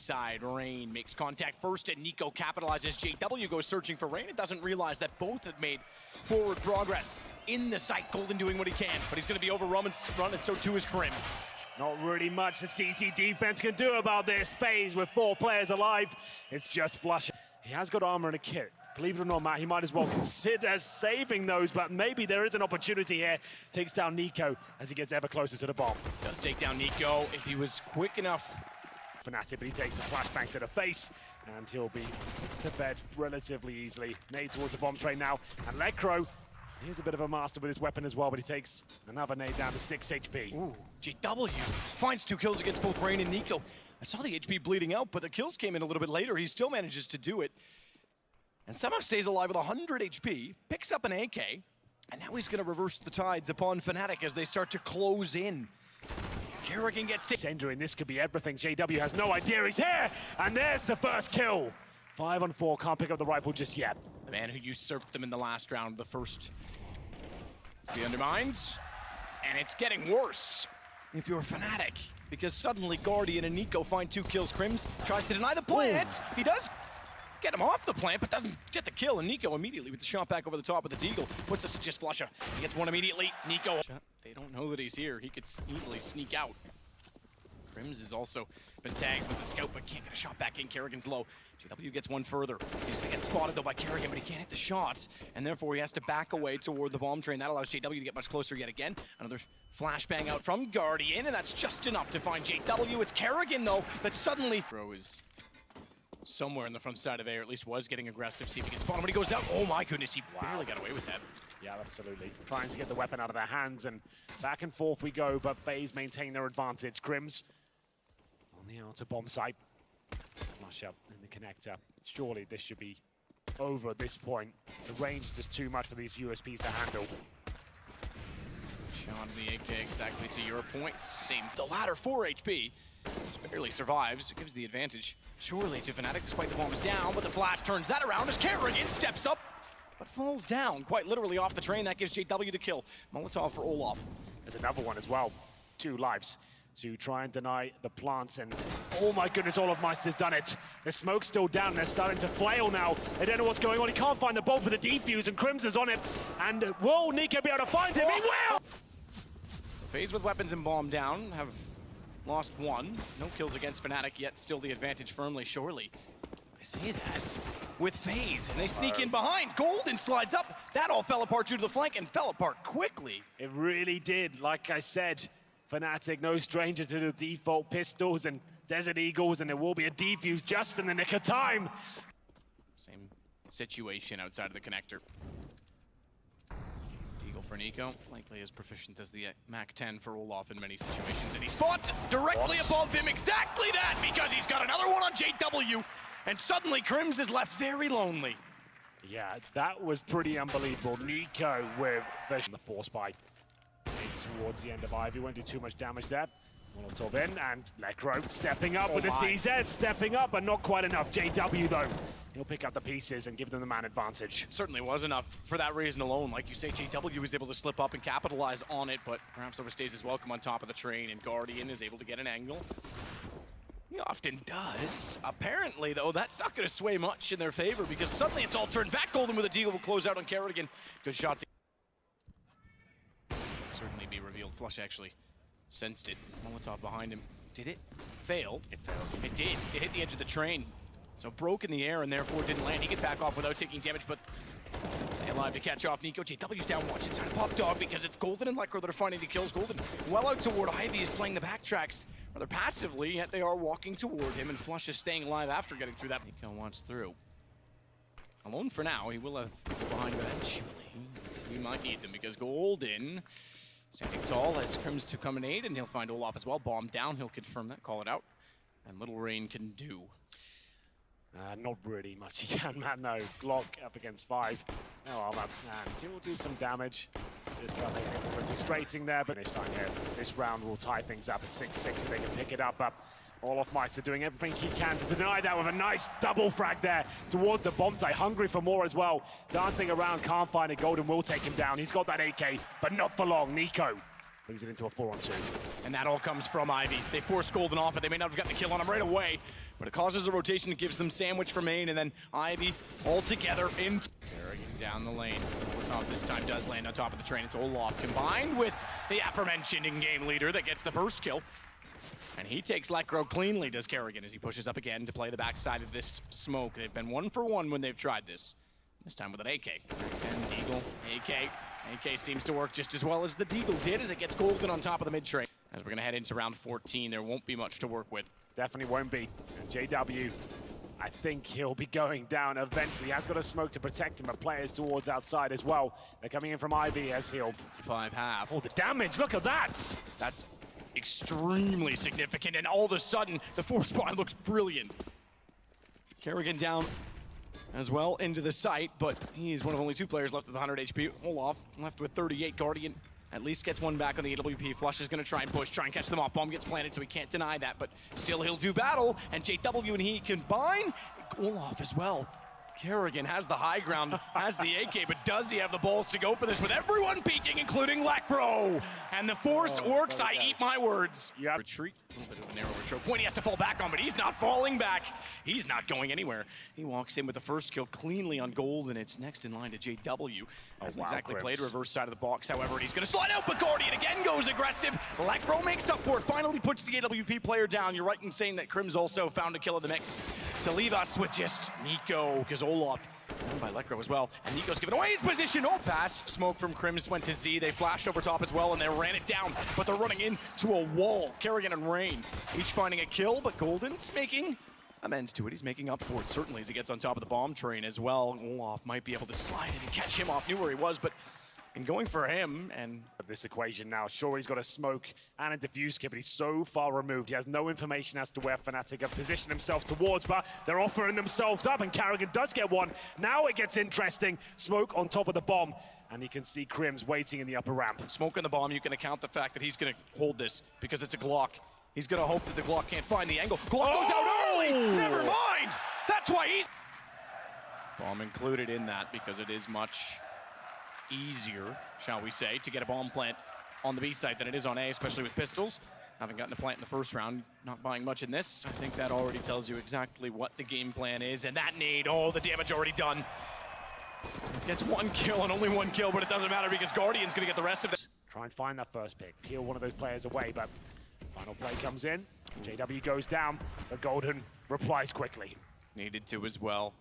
side. Rain makes contact first, and Nico capitalizes. JW goes searching for Rain. It doesn't realize that both have made forward progress in the site. Golden doing what he can, but he's going to be overrun, and so too is Crims. Not really much the CT defense can do about this. FaZe with 4 players alive. It's just Flush. He has got armor and a kit. Believe it or not, Matt, he might as well consider saving those, but maybe there is an opportunity here. Takes down Nico as he gets ever closer to the bomb. Does take down Nico if he was quick enough. Fnatic, but he takes a flashbang to the face, and he'll be to bed relatively easily. Nade towards the bomb train now, and Lekro, he's a bit of a master with his weapon as well, but he takes another nade down to 6 HP. Ooh. JW finds 2 kills against both Rain and Nico. I saw the HP bleeding out, but the kills came in a little bit later. He still manages to do it, and somehow stays alive with 100 HP, picks up an AK, and now he's going to reverse the tides upon Fnatic as they start to close in. Kerrigan gets Sender, and this could be everything. JW has no idea he's here, and there's the first kill. 5 on 4, can't pick up the rifle just yet. The man who usurped them in the last round, the first. He undermines, and it's getting worse if you're Fnatic, because suddenly Guardian and Nico find 2 kills. Crims tries to deny the plant. He does get him off the plant, but doesn't get the kill, and Nico immediately with the shot back over the top with the deagle puts us to just Flusha. He gets one immediately. Nico, they don't know that he's here. He could easily sneak out. Crims has also been tagged with the scout, but can't get a shot back in. Kerrigan's low. JW gets one further. He's gonna get spotted though by Kerrigan, but he can't hit the shot, and therefore he has to back away toward the bomb train. That allows JW to get much closer yet again. Another flashbang out from Guardian, and that's just enough to find JW. It's Kerrigan though that suddenly throw is somewhere in the front side of A, or at least was getting aggressive. See if he gets spotted when he goes out. Oh my goodness, he barely got away with that. Yeah, absolutely. Trying to get the weapon out of their hands, and back and forth we go, but FaZe maintain their advantage. Crims on the outer bomb site. Flush up in the connector. Surely this should be over at this point. The range is just too much for these USPs to handle. Shot of the AK exactly to your point. Same. The latter 4 HP. Just barely survives. It gives the advantage surely to Fnatic, despite the bomb is down, but the flash turns that around as Kerrigan steps up, but falls down quite literally off the train. That gives JW the kill. Molotov for Olaf. There's another one as well. 2 lives to try and deny the plants, and oh my goodness, Olaf Meister's done it. The smoke's still down, they're starting to flail now. They don't know what's going on. He can't find the bolt for the defuse, and Crims is on it. And will Nico be able to find him? He will! FaZe with weapons and bomb down have lost 1. No kills against Fnatic yet, still the advantage firmly, surely. I say that with FaZe, and they sneak in behind. Golden slides up. That all fell apart due to the flank, and fell apart quickly. It really did. Like I said, Fnatic, no stranger to the default pistols and Desert Eagles, and there will be a defuse just in the nick of time. Same situation outside of the connector. Deagle for Nico, likely as proficient as the MAC-10 for Olaf in many situations, and he spots directly above him exactly that, because he's got another one on JW, and suddenly Crims is left very lonely. Yeah, that was pretty unbelievable. Nico with the force spike. Towards the end of Ivy, won't do too much damage there. Molotov in, and Lekro stepping up with the CZ, stepping up, but not quite enough. JW though, he'll pick up the pieces and give them the man advantage. Certainly was enough for that reason alone. Like you say, JW was able to slip up and capitalize on it, but perhaps overstays his welcome on top of the train, and Guardian is able to get an angle. He often does. Apparently, though, that's not going to sway much in their favor, because suddenly it's all turned back. Golden with a deal will close out on Kerrigan. Good shots. Certainly be revealed. Flush actually sensed it. Molotov behind him. Did it fail? It failed. It did. It hit the edge of the train. So broke in the air and therefore didn't land. He gets back off without taking damage, but stay alive to catch off. Nico, JW's down. Watch inside of Pop Dog, because it's Golden and Lekro that are finding the kills. Golden well out toward Ivy is playing the backtracks rather passively, yet they are walking toward him, and Flush is staying alive after getting through that. Nico wants through. Alone for now. He will have people behind him eventually. He might need them, because Golden standing tall as Crims to come and aid, and he'll find Olaf as well. Bomb down, he'll confirm that, call it out. And little Rain can do. Not really much he can, man, no. Glock up against 5. No armor, and he will do some damage. Just trying to make things a bit frustrating there, but finish time here. This round will tie things up at 6-6 if they can pick it up. Olaf Meister doing everything he can to deny that with a nice double frag there towards the bomb site. Hungry for more as well. Dancing around, can't find it. Golden will take him down. He's got that AK, but not for long. Nico brings it into a 4-on-2. And that all comes from Ivy. They force Golden off it. They may not have gotten the kill on him right away, but it causes a rotation. It gives them sandwich for main, and then Ivy all together in. Carrying down the lane. Top this time does land on top of the train. It's Olaf combined with the aforementioned in-game leader that gets the first kill. And he takes Lekro cleanly, does Kerrigan, as he pushes up again to play the backside of this smoke. They've been 1 for 1 when they've tried this. This time with an AK. 10 Deagle, AK. AK seems to work just as well as the Deagle did as it gets golden on top of the mid train. As we're gonna head into round 14, there won't be much to work with. Definitely won't be. And JW, I think he'll be going down eventually. He has got a smoke to protect him, but players towards outside as well. They're coming in from Ivy as he'll... 5-half. Oh, the damage, look at that! That's extremely significant, and all of a sudden, the fourth spawn looks brilliant. Kerrigan down as well into the site, but he's one of only 2 players left with 100 HP. Olaf left with 38. Guardian at least gets one back on the AWP. Flush is gonna try and push, try and catch them off. Bomb gets planted, so he can't deny that, but still he'll do battle, and JW and he combine. Olaf as well. Kerrigan has the high ground, has the AK, but does he have the balls to go for this with everyone peeking, including Lekro? And the force works, I eat my words. Yep. Retreat, a little bit of a narrower choke point he has to fall back on, but he's not falling back. He's not going anywhere. He walks in with the first kill cleanly on gold, and it's next in line to JW. Hasn't exactly played reverse side of the box, however, and he's gonna slide out, but Guardian again goes aggressive. Lekro makes up for it, finally puts the AWP player down. You're right in saying that Crim's also found a kill in the mix to leave us with just Nico, because Olaf down by Lekro as well, and Nico's giving away his position. Oh, pass smoke from Crims went to Z. They flashed over top as well, and they ran it down, but they're running into a wall. Kerrigan and Rain each finding a kill, but Golden's making amends to it. He's making up for it, certainly, as he gets on top of the bomb train as well. Olaf might be able to slide in and catch him off. Knew where he was, but in going for him, and this equation now, sure, he's got a smoke and a diffuse kit, but he's so far removed. He has no information as to where Fnatic have positioned themselves towards, but they're offering themselves up, and Kerrigan does get one. Now it gets interesting. Smoke on top of the bomb, and you can see Crims waiting in the upper ramp. Smoke on the bomb, you can account the fact that he's going to hold this because it's a Glock. He's going to hope that the Glock can't find the angle. Glock goes out early! Never mind! That's why he's... Bomb included in that because it is much easier, shall we say, to get a bomb plant on the B site than it is on A, especially with pistols. Having gotten a plant in the first round, not buying much in this. I think that already tells you exactly what the game plan is, and that nade, oh, the damage already done. Gets 1 kill and only 1 kill, but it doesn't matter because Guardian's gonna get the rest of it. Try and find that first pick, peel one of those players away, but final play comes in. JW goes down, but Golden replies quickly. Needed to as well.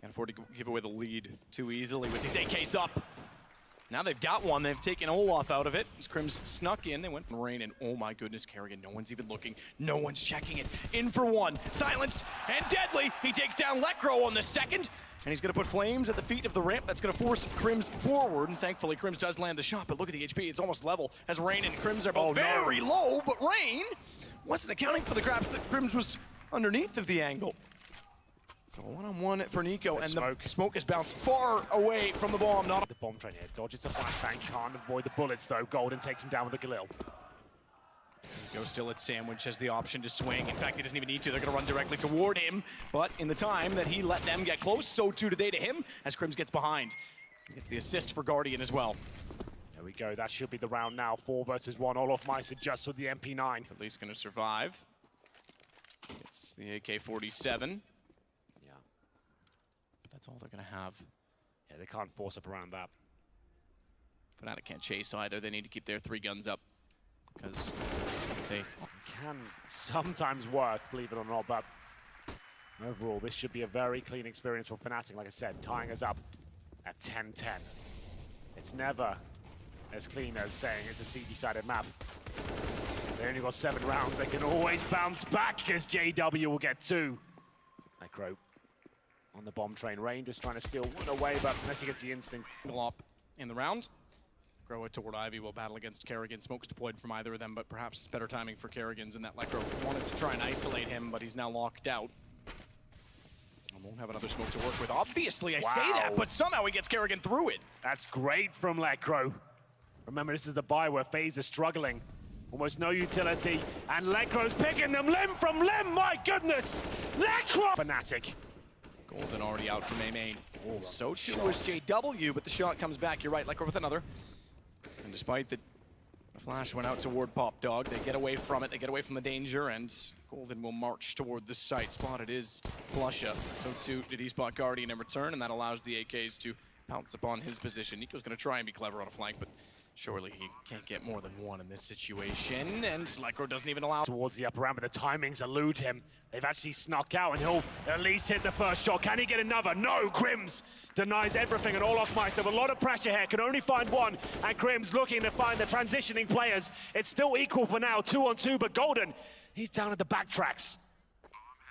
Can't afford to give away the lead too easily with these AKs up. Now they've got one. They've taken Olaf out of it. As Crims snuck in, they went from Rain, and oh my goodness, Kerrigan, no one's even looking. No one's checking it. In for one. Silenced and deadly. He takes down Lekro on the second, and he's going to put flames at the feet of the ramp. That's going to force Crims forward, and thankfully Crims does land the shot, but look at the HP. It's almost level as Rain and Crims are both very low, but Rain wasn't accounting for the grabs that Crims was underneath of the angle. So a one-on-one for Nico, and the smoke is bounced far away from the bomb. Not the bomb train here. Dodges the flashbang, can't avoid the bullets though. Golden takes him down with the Galil. Nico still at Sandwich has the option to swing. In fact, he doesn't even need to. They're going to run directly toward him. But in the time that he let them get close, so too do they to him as Crims gets behind. He gets the assist for Guardian as well. There we go. That should be the round now. 4 versus 1. Olaf Meiser just with the MP9. At least going to survive. Gets the AK-47. That's all they're going to have. Yeah, they can't force up around that. Fnatic can't chase either. They need to keep their 3 guns up because they can sometimes work, believe it or not, but overall, this should be a very clean experience for Fnatic, like I said, tying us up at 10-10. It's never as clean as saying it's a C-decided map. They only got 7 rounds. They can always bounce back because JW will get 2. Necro on the bomb train. Rain just trying to steal one away, but unless he gets the instinct. Up in the round. Grow it toward Ivy will battle against Kerrigan. Smoke's deployed from either of them, but perhaps better timing for Kerrigan's in that Lekro wanted to try and isolate him, but he's now locked out. And won't have another smoke to work with. Obviously, I say that, but somehow he gets Kerrigan through it. That's great from Lekro. Remember, this is the buy where FaZe is struggling. Almost no utility, and Lekro's picking them limb from limb, my goodness! Lekro! Fnatic. Golden already out from A main. So too was JW, but the shot comes back. You're right, Lekro with another. And despite the The flash went out toward Pop Dog. They get away from it. They get away from the danger, and Golden will march toward the site. Spotted is Flusha. So too did he spot Guardian in return, and that allows the AKs to pounce upon his position. Nico's going to try and be clever on a flank, but surely he can't get more than one in this situation, and Lycro doesn't even allow towards the upper ramp, but the timings elude him. They've actually snuck out, and he'll at least hit the first shot. Can he get another? No, Crims denies everything, and Olaf Meister with a lot of pressure here, can only find one, and Crims looking to find the transitioning players. It's still equal for now, 2-on-2, but Golden, he's down at the backtracks.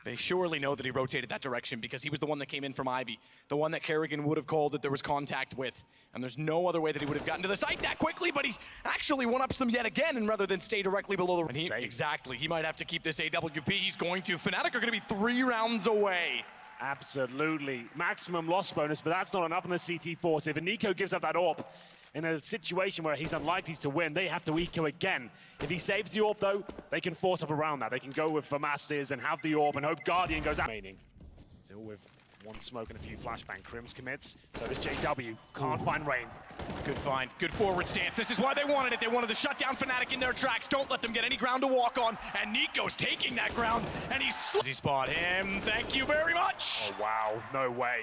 They surely know that he rotated that direction because he was the one that came in from Ivy, the one that Kerrigan would have called that there was contact with. And there's no other way that he would have gotten to the site that quickly, but he actually one-ups them yet again, and rather than stay directly below the... Exactly, he might have to keep this AWP. He's going to. Fnatic are going to be 3 rounds away. Absolutely. Maximum loss bonus, but that's not enough on the CT force. If Nico gives up that AWP, in a situation where he's unlikely to win, they have to eco again. If he saves the AWP, though, they can force up around that. They can go with Famastis and have the AWP and hope Guardian goes out. Still with one smoke and a few flashbang. Crims commits, so does JW. Can't find Rain. Good find, good forward stance. This is why they wanted it. They wanted to shut down Fnatic in their tracks. Don't let them get any ground to walk on. And Nico's taking that ground, and he spot him. Thank you very much. Oh, wow, no way.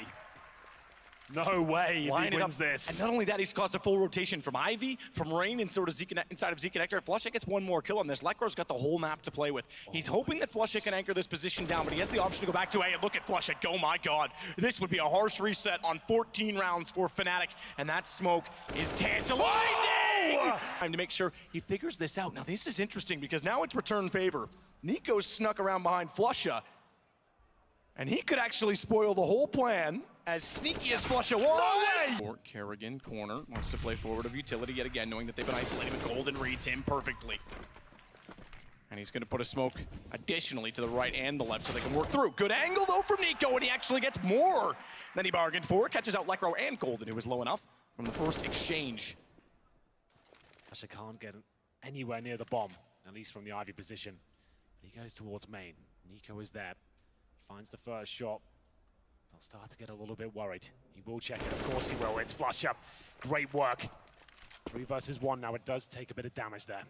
No way he wins this. And not only that, he's caused a full rotation from Ivy, from Rain, and sort of inside of Zeke and Hector. Flusha gets one more kill on this. Lycro's got the whole map to play with. He's hoping that Flusha can anchor this position down, but he has the option to go back to A, and look at Flusha. Oh my God. This would be a harsh reset on 14 rounds for Fnatic, and that smoke is tantalizing! Time to make sure he figures this out. Now this is interesting because now it's return favor. Nico's snuck around behind Flusha, and he could actually spoil the whole plan. As sneaky as Flusha was! For Kerrigan, corner, wants to play forward of utility yet again, knowing that they've been isolated, but Golden reads him perfectly. And he's going to put a smoke additionally to the right and the left so they can work through. Good angle, though, from Nico, and he actually gets more than he bargained for. Catches out Lycro and Golden, who was low enough from the first exchange. Flusha can't get anywhere near the bomb, at least from the Ivy position. He goes towards main. Nico is there. Finds the first shot. They'll start to get a little bit worried. He will check it, of course he will. It's Flusha. Great work. 3 versus 1 now. It does take a bit of damage there.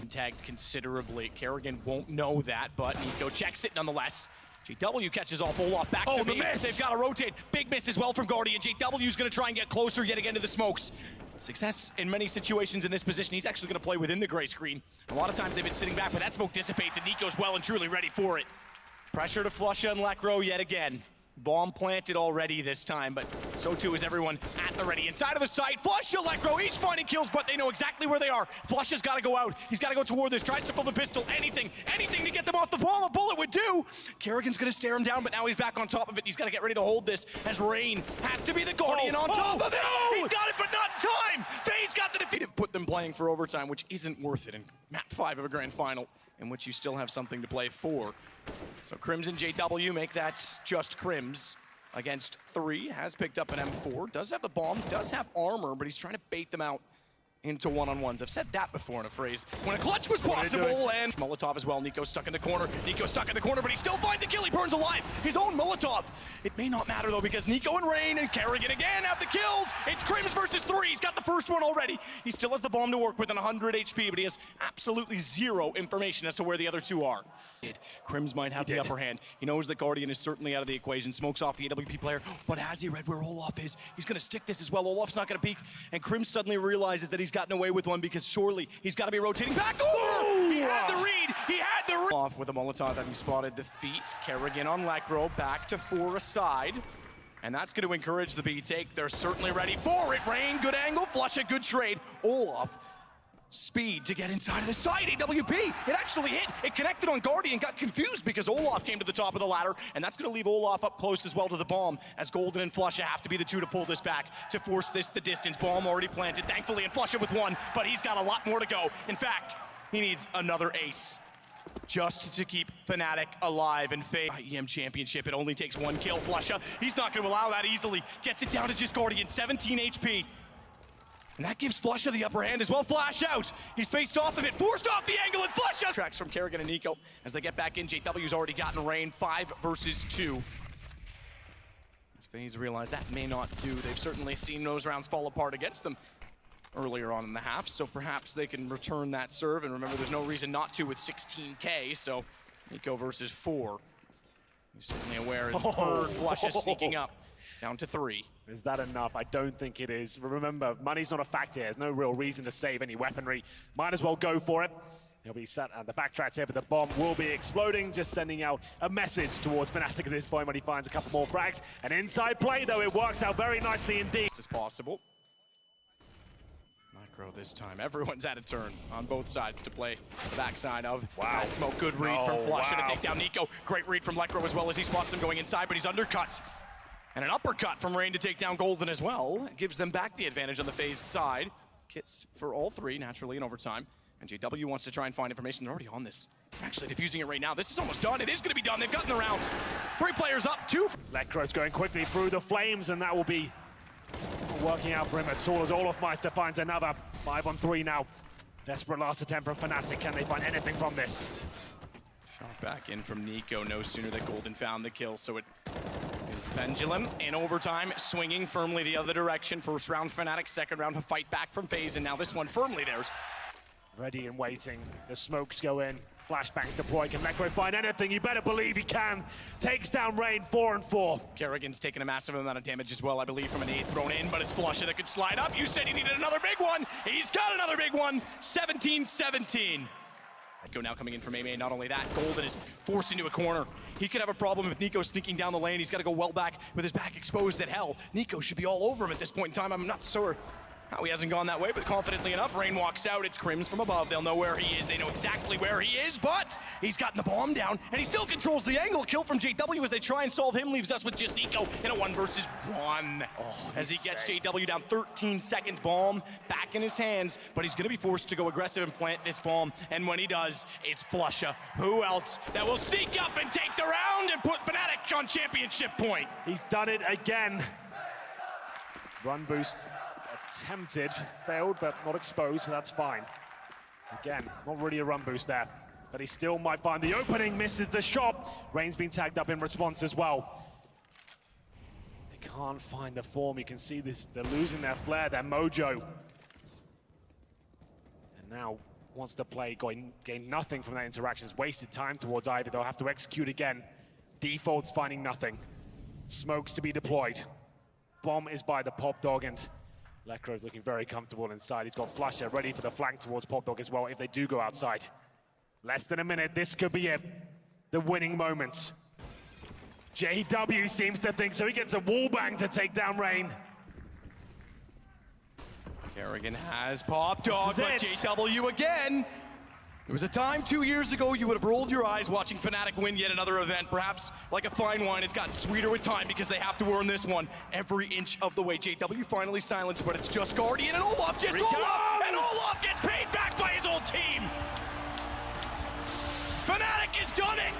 Tagged considerably. Kerrigan won't know that, but Nico checks it nonetheless. JW catches off Olaf back to me. They've got to rotate. Big miss as well from Guardian. JW's going to try and get closer yet again to the smokes. Success in many situations in this position. He's actually going to play within the gray screen. A lot of times they've been sitting back, but that smoke dissipates, and Nico's well and truly ready for it. Pressure to Flusha and Lycro yet again. Bomb planted already this time, but so too is everyone at the ready. Inside of the site, Flusha, Lycro, each finding kills, but they know exactly where they are. Flusha's got to go out. He's got to go toward this, tries to pull the pistol, anything to get them off the bomb. A bullet would do. Kerrigan's going to stare him down, but now he's back on top of it. He's got to get ready to hold this as Rain has to be the Guardian on top of it. No! He's got it, but not in time. FaZe got the defeat. Put them playing for overtime, which isn't worth it in map 5 of a grand final, in which you still have something to play for. So Crims and JW make that just Crims against 3. Has picked up an M4, does have the bomb, does have armor, but he's trying to bait them out into one-on-ones. I've said that before in a phrase. When a clutch was possible, and Molotov as well. Nico's stuck in the corner. Nico's stuck in the corner, but he still finds a kill. He burns alive. His own Molotov. It may not matter, though, because Nico and Rain and Kerrigan again have the kills. It's Crims versus 3. He's got the first one already. He still has the bomb to work with on 100 HP, but he has absolutely 0 information as to where the other 2 are. Crims might have the upper hand. He knows that Guardian is certainly out of the equation. Smokes off the AWP player, but has he read where Olaf is? He's going to stick this as well. Olaf's not going to peek, and Crims suddenly realizes that he's gotten away with one because surely he's got to be rotating back over. He had the read. He had the read. Off with a Molotov, having spotted the feet. Kerrigan on Lycro, back to 4 aside. And that's going to encourage the B take. They're certainly ready for it. Rain, good angle. Flusha, good trade. Olaf, speed to get inside of the side. AWP, it actually hit. It connected on Guardian, got confused because Olaf came to the top of the ladder, and that's going to leave Olaf up close as well to the bomb, as Golden and Flusha have to be the 2 to pull this back, to force this the distance. Bomb already planted, thankfully, and Flusha with 1, but he's got a lot more to go. In fact, he needs another ace just to keep Fnatic alive and FaZe. IEM Championship, it only takes 1 kill. Flusha, he's not going to allow that easily. Gets it down to just Guardian, 17 HP. And that gives Flusha the upper hand as well. Flash out. He's faced off of it, forced off the angle, and Flusha tracks from Kerrigan and Nico as they get back in. JW's already gotten Rain, 5 versus 2. As FaZe realize that may not do. They've certainly seen those rounds fall apart against them. earlier on in the half, so perhaps they can return that serve. And remember, there's no reason not to with 16K, so Nico versus 4. He's certainly aware and heard Flusha sneaking up. Down to 3. Is that enough? I don't think it is. Remember, money's not a factor here. There's no real reason to save any weaponry. Might as well go for it. He'll be sat at the backtracks here, but the bomb will be exploding, just sending out a message towards Fnatic at this point when he finds a couple more frags. An inside play, though, it works out very nicely indeed. As possible. Micro this time. Everyone's had a turn on both sides to play the backside of that smoke. Good read from Flusha to take down Nico. Great read from Lekro as well as he spots them going inside, but he's undercut. And an uppercut from Rain to take down Golden as well. It gives them back the advantage on the FaZe side. Kits for all 3, naturally, in overtime. And JW wants to try and find information. They're already on this. They're actually diffusing it right now. This is almost done. It is going to be done. They've gotten the round. 3 players up, 2. Lekro's going quickly through the flames, and that will be working out for him at all as Olofmeister finds another. 5-on-3 now. Desperate last attempt from Fnatic. Can they find anything from this? Shot back in from Nico. No sooner that Golden found the kill, so it is Pendulum in overtime, swinging firmly the other direction. First round Fnatic, second round a fight back from FaZe, and now this one firmly theirs. Ready and waiting. The smokes go in. Flashbangs deploy. Can Lekro find anything? You better believe he can. Takes down Rain, 4-4. Kerrigan's taken a massive amount of damage as well, I believe, from an 8 thrown in, but it's Flusha that could slide up. You said he needed another big one. He's got another big one. 17-17. Echo now coming in from Ame. Not only that, Golden is forced into a corner. He could have a problem with Nico sneaking down the lane. He's got to go well back with his back exposed at hell. Nico should be all over him at this point in time. I'm not sure how he hasn't gone that way, but confidently enough, Rain walks out. It's Crims from above. They'll know where he is. They know exactly where he is, but he's gotten the bomb down, and he still controls the angle. Kill from JW as they try and solve him. Leaves us with just Nico in a 1 versus 1. As he gets JW down 13 seconds. Bomb back in his hands, but he's going to be forced to go aggressive and plant this bomb. And when he does, it's Flusha. Who else that will sneak up and take the round and put Fnatic on championship point? He's done it again. Run boost attempted, failed, but not exposed, so that's fine. Again, not really a run boost there, but he still might find the opening, misses the shot. Rain's been tagged up in response as well. They can't find the form. You can see this, they're losing their flair, their mojo. And now wants to play, gain nothing from that interaction. It's wasted time towards Ivy. They'll have to execute again. Default's finding nothing. Smokes to be deployed. Bomb is by the Pop Dog, and Lekro's looking very comfortable inside. He's got Flusha ready for the flank towards Pop Dog as well if they do go outside. Less than a minute, this could be it. The winning moment. JW seems to think so. He gets a wallbang to take down Rain. Kerrigan has Pop Dog, but JW again. There was a time 2 years ago you would have rolled your eyes watching Fnatic win yet another event. Perhaps like a fine wine, it's gotten sweeter with time because they have to earn this one every inch of the way. JW finally silenced, but it's just Guardian and Olaf, just Olaf! And Olaf gets paid back by his old team! Fnatic has done it!